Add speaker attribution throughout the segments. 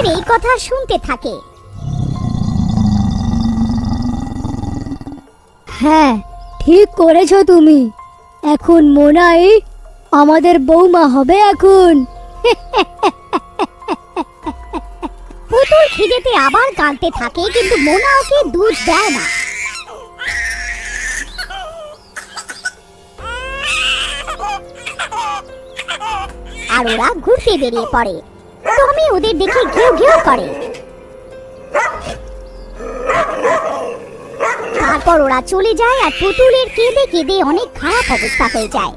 Speaker 1: পুতুলের এই কথা শুনতে থাকে।
Speaker 2: হ্যাঁ, ঠিক করেছো তুমি। এখন মোনাই আমাদের বৌমা হবে এখন।
Speaker 1: পুতুল খিদেতে আবার কাঁদতে থাকে, কিন্তু মোনা ওকে দুধ দেয় না। আর ওরা ঘুরতে বেরিয়ে পড়ে। টমি ওদের দেখে ঘেউ ঘেউ করে। তারপর ওরা চলে যায় আর পুতুলের কেঁদে কেঁদে অনেক খারাপ অবস্থা হয়ে যায়।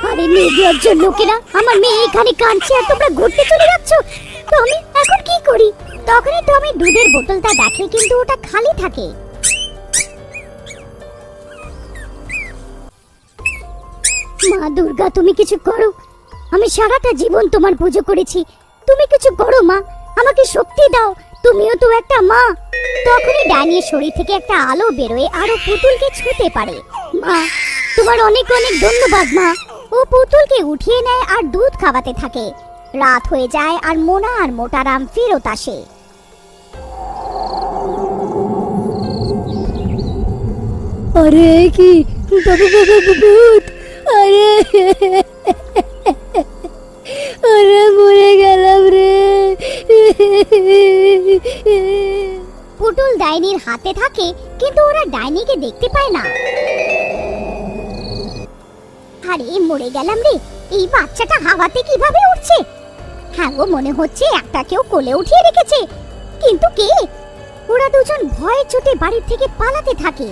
Speaker 1: আরে নির্লজ্জ লোকেরা, আমার মেয়ে এখানে কাঁদছে আর তোমরা ঘুরতে চলে যাচ্ছ। টমি, এখন কি করি? তখনই টমি দুধের বোতলটা দেখে, কিন্তু ওটা খালি থাকে। মা দুর্গা, তুমি কিছু করো। আমি সারাটা জীবন তোমার পুজো করেছি, তুমি কিছু করো মা, আমাকে শক্তি দাও, তুমিও তো একটা মা। তখনই ডাইনির শরীর থেকে একটা আলো বেরোয় আর ও পুতুলকে ছুঁতে পারে। মা, তোমার অনেক অনেক ধন্যবাদ মা। ও পুতুলকে উঠিয়ে নেয় আর দুধ খাওয়াতে থাকে। রাত হয়ে যায় আর মোনা আর মোটারাম ফেরত আসে।
Speaker 2: আরে কি বাবু বাবু ভূত! আরে আরে মরে গেলাম রে।
Speaker 1: পুতুল ডাইনির হাতে থাকে, কিন্তু ওরা ডাইনিকে দেখতে পায় না। আরে মরে গেলাম রে, এই বাচ্চাটা হাওয়াতে কিভাবে উঠছে? হ্যাঁ গো, মনে হচ্ছে একটা কেউ কোলে উঠিয়ে রেখেছে, কিন্তু কে? ওরা দুজন ভয়ে চোটে বাড়ির থেকে পালাতে থাকে।